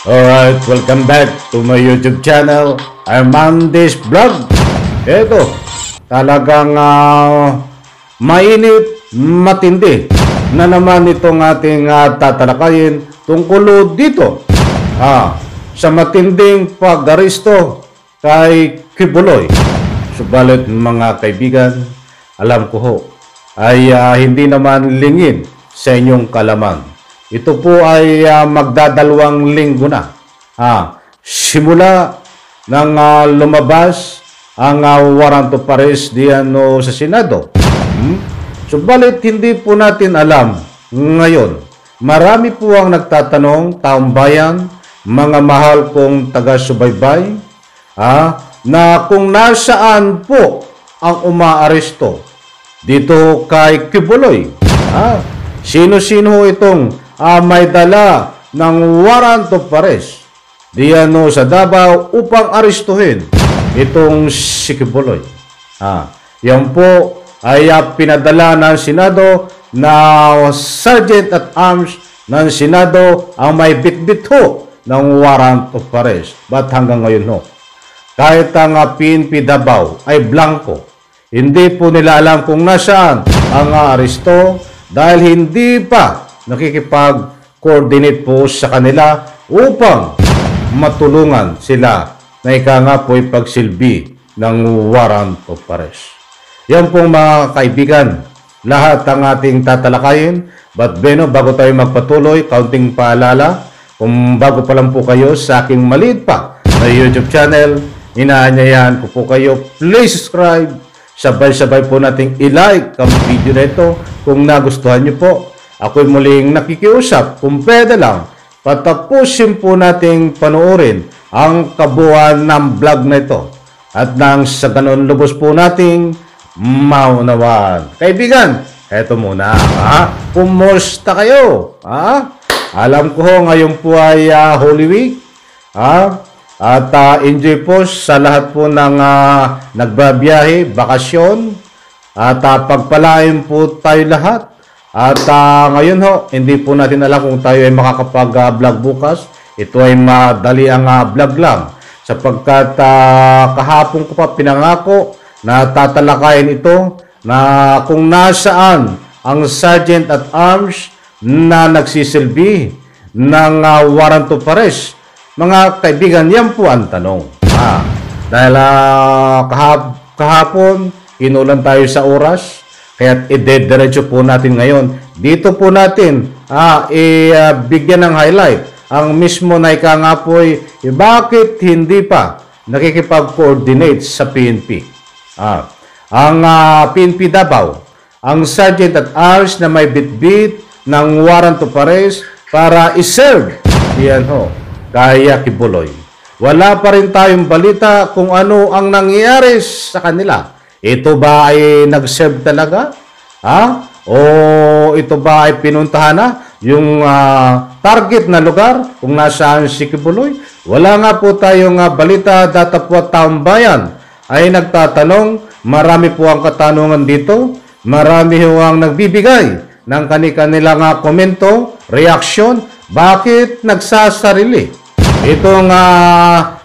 Alright, welcome back to my YouTube channel, Armandes Vlog. Eto, talagang mainit, matindi na naman itong ating tatalakayin tungkol dito sa matinding pag-aristo kay Kibuloy. Subalit mga kaibigan, alam ko ho, ay hindi naman lingid sa inyong kalaman. Ito po ay magdadalawang linggo na. Simula nang lumabas ang warrant of arrest diyan sa Senado. Subalit hindi po natin alam ngayon. Marami po ang nagtatanong, taong bayan, mga mahal kong taga-subaybay, na kung nasaan po ang umaaresto dito kay Kibuloy. Sino-sino itong may dala ng warrant of arrest diyan sa Davao upang arestuhin itong si Kibuloy. Yan po ay pinadala ng Senado na Sergeant at Arms ng Senado ang may bitbit ho ng warrant of arrest. Ba't hanggang ngayon ho? Kahit ang PNP Davao ay blanco, hindi po nila alam kung nasaan ang aresto dahil hindi pa nakikipag-coordinate po sa kanila upang matulungan sila na ika nga po ipagsilbi ng warrant of arrest. Yan pong mga kaibigan, lahat ang ating tatalakayin. But bago tayo magpatuloy, kaunting paalala, kung bago pa lang po kayo sa aking maliit pa na YouTube channel, inaanyayahan ko po kayo, please subscribe. Sabay-sabay po nating i-like ang video na ito kung nagustuhan nyo po. Ako'y muling nakikiusap, kung pwede lang, patapusin po nating panoorin ang kabuuan ng vlog na ito. At nang sa ganon lubos po nating maunawaan. Kaibigan, eto muna. Kumusta kayo? Alam ko ngayon po ay Holy Week. At enjoy po sa lahat po ng nagbabiyahe, bakasyon. At pagpalain po tayo lahat. At ngayon ho, hindi po natin alam kung tayo ay makakapag-vlog bukas. Ito ay madali ang vlog lang. Sapagkat kahapon ko pa pinangako na tatalakayin ito na kung nasaan ang Sergeant at Arms na nagsisilbi ng warrant of arrest. Mga kaibigan, yan po ang tanong. Dahil kahapon, inulan tayo sa oras. Kaya i-diretso po natin ngayon. Dito po natin bigyan ng highlight ang mismo na ika nga po bakit hindi pa nakikipag-coordinate sa PNP. Ang PNP Davao, ang Sergeant at Arms na may bitbit ng warrant of arrest para iserve yan ho, kaya Kibuloy. Wala pa rin tayong balita kung ano ang nangyayari sa kanila. Ito ba ay nag-serve talaga? O ito ba ay pinuntahan na yung target na lugar kung nasaan si Kibuloy? Wala nga po tayong balita. Datapwat taong bayan ay nagtatanong. Marami po ang katanungan dito. Marami ho ang nagbibigay ng kanilang komento, reaction. Bakit nagsasarili itong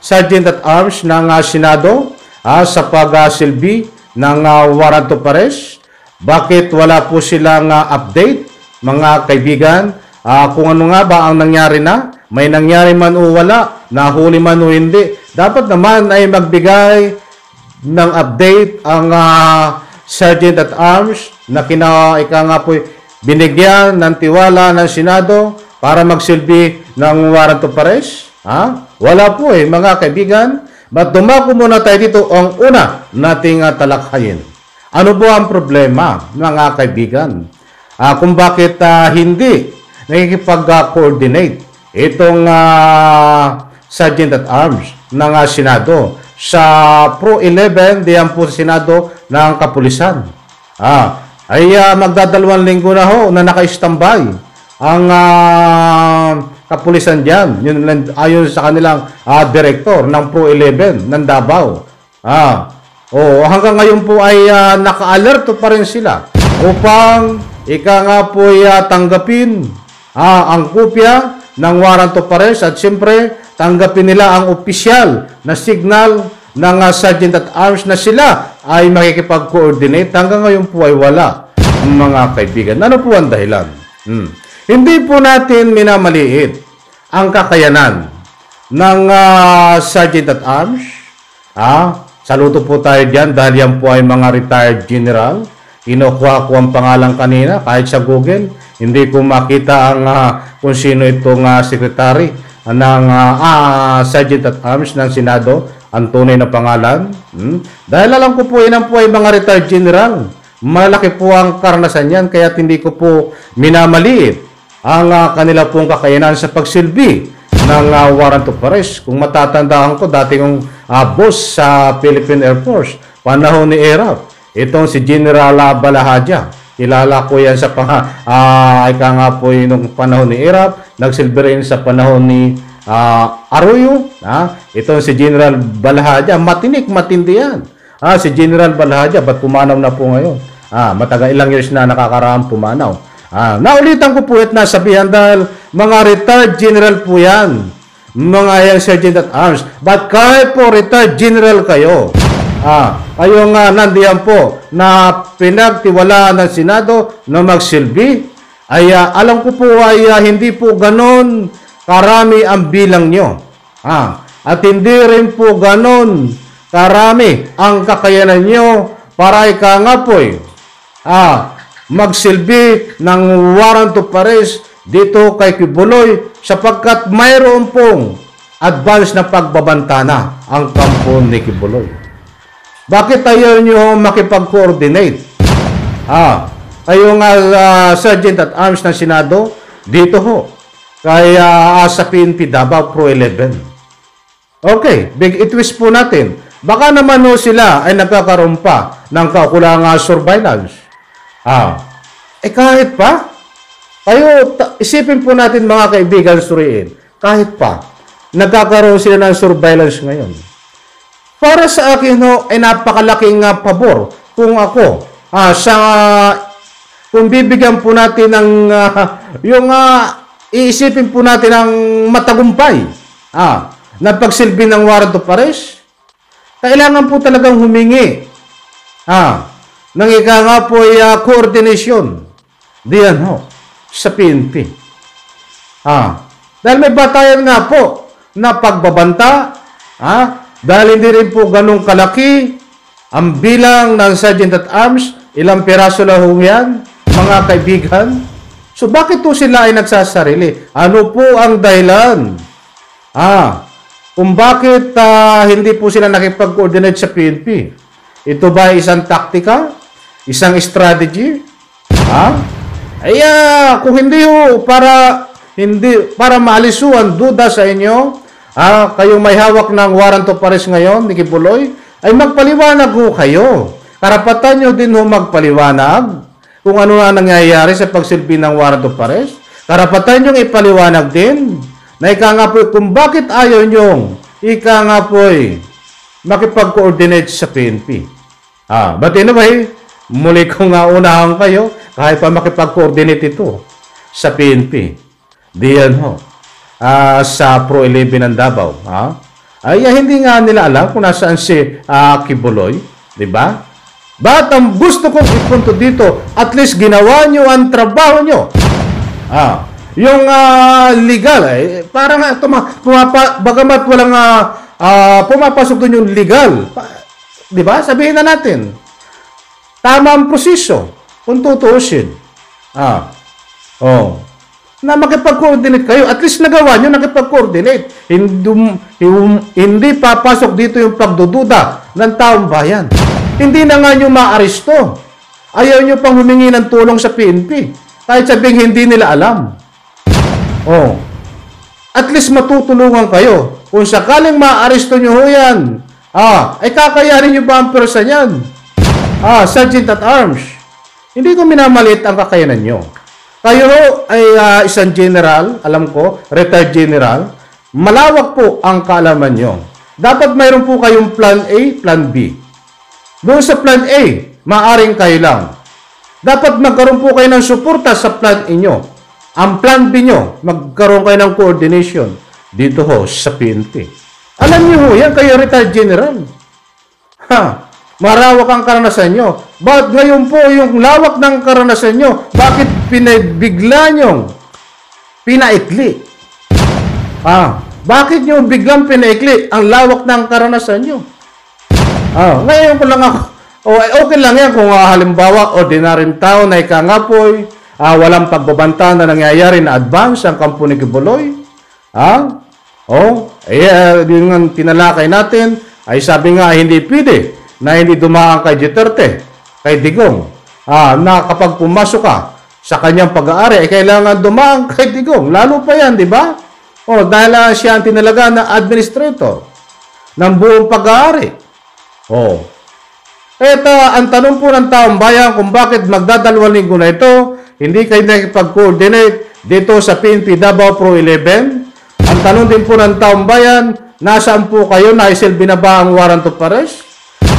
Sergeant at Arms ng Senado sa pagsilbi ng warrant of arrest? Bakit wala po silang update, mga kaibigan? Kung ano nga ba ang nangyari na? May nangyari man o wala? Nahuli man o hindi? Dapat naman ay magbigay ng update ang Sergeant at Arms na ika nga po binigyan ng tiwala ng Senado para magsilbi ng warrant of arrest? Wala po mga kaibigan. But dumako muna tayo dito ang una nating talakayin. Ano po ang problema, mga kaibigan? Kung bakit hindi nakikipag-coordinate itong Sergeant at Arms ng Senado sa Pro 11, diyan po sa Senado ng Kapulisan. Ay magdadalawang linggo na ho na naka-standby ang kapulisan dyan. Yun, ayon sa kanilang director ng Pro 11 ng Davao. Hanggang ngayon po ay naka-alerto pa rin sila upang ika nga po tanggapin ang kopya ng warrant of arrest at siyempre tanggapin nila ang opisyal na signal ng Sergeant at Arms na sila ay makikipag-coordinate. Hanggang ngayon po ay wala, mga kaibigan. Ano po ang dahilan? Hindi po natin minamaliit ang kakayanan ng Sergeant at Arms. Saludo po tayo dyan dahil yan po ay mga retired general. Kinukuha ko ang pangalan kanina kahit sa Google. Hindi ko makita ang kung sino itong secretary ng Sergeant at Arms ng Senado, ang tunay na pangalan. Dahil alam ko po, yan po ay mga retired general. Malaki po ang karanasan yan, kaya hindi ko po minamaliit ang kanila pong kakayanan sa pagsilbi ng warrant of arrest. Kung matatandaan ko, dati kong boss sa Philippine Air Force, panahon ni ERAP, itong si General Balahadja. Kilala ko yan sa ika nga po yung panahon ni ERAP, nagsilbi rin sa panahon ni Arroyo. Itong si General Balahadja, matindi yan. Si General Balahadja, ba't pumanaw na po ngayon? Matagal ilang years na nakakaraang pumanaw. Naulitan ko po at nasabihan dahil mga retired general po yan. Mga yan Sergeant at Arms. But kahit po retired general kayo, kayong nandiyan po na pinagtiwalaan ng Senado na magsilbi, ay alam ko po ay hindi po ganon karami ang bilang nyo. At hindi rin po ganon karami ang kakayanan nyo para ika nga po magsilbi ng warrant of arrest dito kay Kibuloy sapagkat mayroon pong advance na pagbabanta na ang kampo ni Kibuloy. Bakit ayaw nyo makipag-coordinate? Kayo nga Sergeant at Arms ng Senado, dito ho. Kaya sa PNP Davao Pro 11. Okay, big itwist po natin. Baka naman ho sila ay nagkakaroon pa ng kaukulangang surveillance. Kahit pa, kayo, isipin po natin mga kaibigan, suriin, kahit pa, nagkakaroon sila ng surveillance ngayon. Para sa akin ho, ay napakalaking pabor kung ako, kung bibigyan po natin ng, iisipin po natin ang matagumpay, na pagsilbi ng warrant of arrest, kailangan po talagang humingi, nang ika nga po ay coordination diyan ho sa PNP. Dahil may batayan nga po na pagbabanta, dahil hindi rin po ganong kalaki ang bilang ng Sergeant at Arms, ilang piraso lang ho yan, mga kaibigan. So bakit po sila ay nagsasarili? Ano po ang dahilan? Kung bakit hindi po sila nakipag-coordinate sa PNP? Ito ba isang taktika? Isang strategy? Kung hindi ho, para maalis ho ang duda sa inyo, kayong may hawak ng warrant of arrest ngayon ni Kibuloy, ay magpaliwanag ho kayo. Karapatan nyo din ho magpaliwanag kung ano na nangyayari sa pagsilbi ng warrant of arrest. Karapatan nyo ipaliwanag din na ika nga po kung bakit ayaw nyo ika nga po makipag-coordinate sa PNP. But anyway, muli ko nga unahan kayo kahit pa makipag-coordinate ito sa PNP. Diyan ho. Sa Pro 11 ng Davao. Hindi nga nila alam kung nasaan si Kibuloy. Diba? But ang gusto kong ipunto dito, at least ginawa nyo ang trabaho nyo. Yung legal, parang bagamat walang pumapasok doon yung legal. Diba? Sabihin na natin. Tama ang proseso kung tutuusin. Na makipag-coordinate kayo. At least nagawa nyo, nakipag-coordinate. Hindi papasok dito yung pagdududa ng taong bayan. Hindi na nga nyo maaresto. Ayaw nyo pang humingi ng tulong sa PNP. Kahit sabing hindi nila alam. At least matutulungan kayo. Kung sakaling maaresto nyo ho yan, ay kakayanin nyo ba ang person yan? Sergeant at Arms. Hindi ko minamalit ang kakayanan nyo. Kayo ay isang general, alam ko, retired general. Malawak po ang kaalaman nyo. Dapat mayroon po kayong plan A, plan B. Doon sa plan A, maaring kayo lang. Dapat magkaroon po kayo ng suporta sa plan inyo. ang plan B nyo, magkaroon kayo ng coordination dito ho sa PNP. Alam niyo ho, yan kayo retired general. Ha, marawak ang karanasan nyo. But ngayon po, yung lawak ng karanasan nyo, bakit pinabigla nyo pinaikli? Bakit nyo biglang pinaikli ang lawak ng karanasan nyo? Ngayon ko lang ako, okay lang yan kung halimbawa, ordinaryong tao na ikangapoy, walang pagbabanta na nangyayari na advance ang kampo ni Kibuloy. Yung tinalakay natin, ay sabi nga hindi pwede na hindi dumaan kay Duterte, kay Digong, na kapag pumasok ka sa kanyang pag-aari, ay kailangan dumaan kay Digong. Lalo pa yan, di ba? Dahil siya ang tinalaga na administrator ng buong pag-aari. Ito, ang tanong po ng taong bayan kung bakit magdadalawang linggo na ito, hindi kayo nakipag-coordinate dito sa PNP Davao Pro 11. Ang tanong din po ng taong bayan, nasaan po kayo? Naisilbi na ba ang warrant of arrest?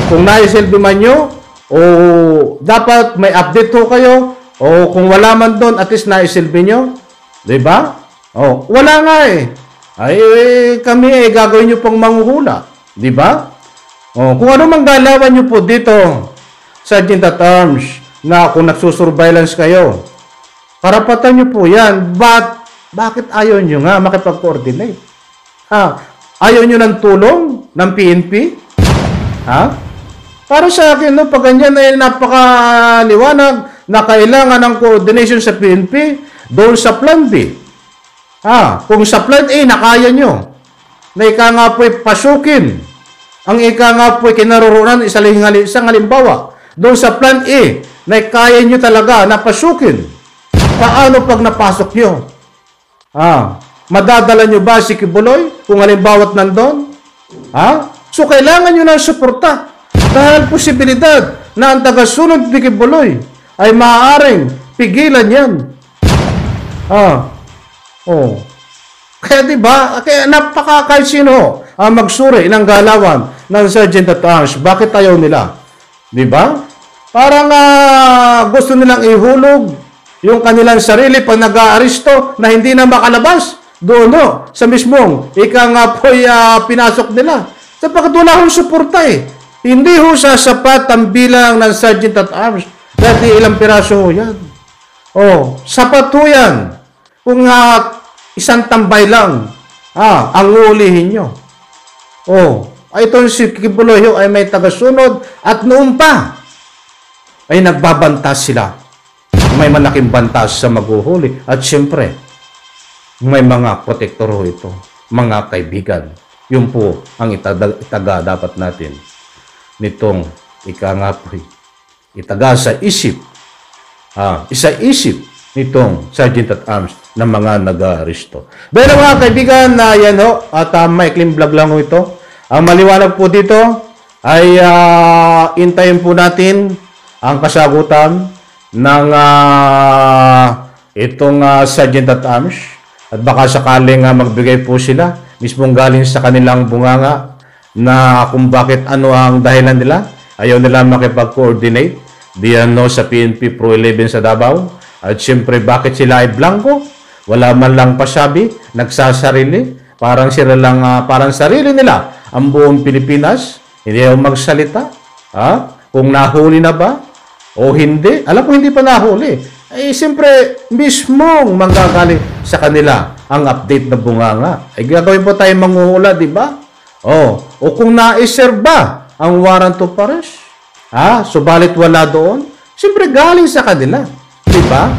Kung naisilbi man nyo, o dapat may update po kayo, o kung wala man doon, at least naisilbi nyo. Diba? Wala nga eh. Kami gagawin nyo pang manghuhula. Diba? Kung ano mang galawan nyo po dito, Sergeant at Arms, na kung nagsusurveillance kayo, karapatan nyo po yan. Bakit ayaw nyo nga makipag-coordinate? Ayaw nyo ng tulong ng PNP? Para sa akin, pag ganyan ay napakaliwanag na kailangan ng coordination sa PNP doon sa Plan B. Kung sa Plan A, nakaya nyo, na ika nga po'y pasukin, ang ika nga po'y kinaroroonan, isang halimbawa, doon sa Plan A, na kaya nyo talaga na pasukin. Paano pag napasok nyo? Madadala nyo ba si Kibuloy kung halimbawa't nandun? So, kailangan nyo ng suporta. Dahil posibilidad na ang tagasunod ni Kibuloy ay maaaring pigilan yan. Kaya diba, kahit sino ang magsuri ng galawan ng Sergeant at Arms, bakit ayaw nila? Diba? Parang gusto nilang ihulog yung kanilang sarili pag nag-aaresto na hindi na makalabas doon sa mismong pinasok nila. Sapagkat wala akong suporta eh. Hindi ho sasapat ang bilang ng Sergeant at Arms dahil ilang piraso ho yan. Sapat ho yan. Kung isang tambay lang ang uulihin nyo. Itong si Kibuloy ay may tagasunod at noon pa ay nagbabantas sila. May malaking bantas sa maghuhuli at siyempre may mga protektor ho ito, mga kaibigan. Yun po ang itaga dapat natin nitong itaga sa isip, isa-isip nitong Sergeant at Arms ng mga nag-aaresto. Pero mga kaibigan, yan ho, at maikling vlog lang ho ito. Ang maliwanag po dito ay intayin po natin ang kasagutan ng itong Sergeant at Arms at baka sakaling magbigay po sila mismong galing sa kanilang bunganga na kung bakit ano ang dahilan nila. Ayaw nila makipag-coordinate diyan sa PNP Pro 11 sa Davao. At siyempre bakit sila ay blanco? Wala man lang pasabi, nagsasarili. Parang sila lang, parang sarili nila ang buong Pilipinas. Hindi ayaw magsalita. Kung nahuli na ba o hindi. Alam ko hindi pa nahuli. Siyempre mismong manggagaling sa kanila ang update na bunganga. Gagawin po tayo manghuhula, di ba? O kung na-serve ba ang warrant of arrest? Subalit wala doon? Siyempre galing sa kanila. Di ba?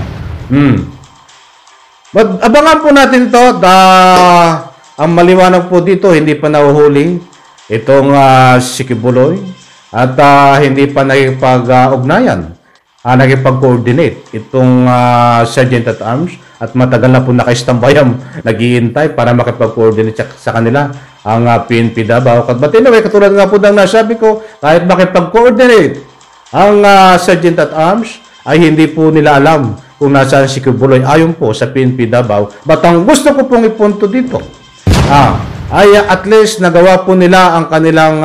Abangan po natin to. Ang maliwanag po dito, hindi pa nahuhuli itong si Kibuloy at hindi pa nakipag-ugnayan, nakipag-coordinate itong Sergeant at Arms at matagal na po naka-standby nag-iintay para makipag-coordinate sa kanila ang PNP Davao. But anyway, katulad nga po ng nasabi ko, kahit makipag-coordinate ang Sergeant at Arms, ay hindi po nila alam kung nasaan si Kibuloy ayon po sa PNP Davao. But ang gusto ko pong ipunto dito, ay at least nagawa po nila ang kanilang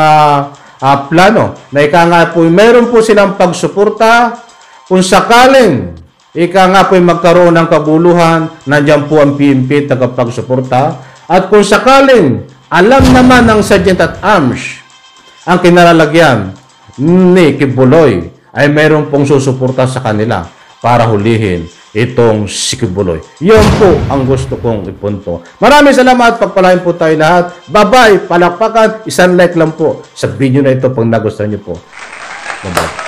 plano na ika nga po, meron po silang pagsuporta kung sakaling ika nga po magkaroon ng kabuluhan, nandiyan po ang PNP tagapagsuporta. At kung sakaling alam naman ng Sergeant at Arms ang kinalalagyan ni Kibuloy, ay mayroon pong susuporta sa kanila para hulihin itong si Kibuloy. Yun po ang gusto kong ipunto. Maraming salamat. Pagpalain po tayo lahat. Bye-bye. Palakpakan. Isang like lang po sa video na ito pag nagustuhan niyo po. Bye-bye.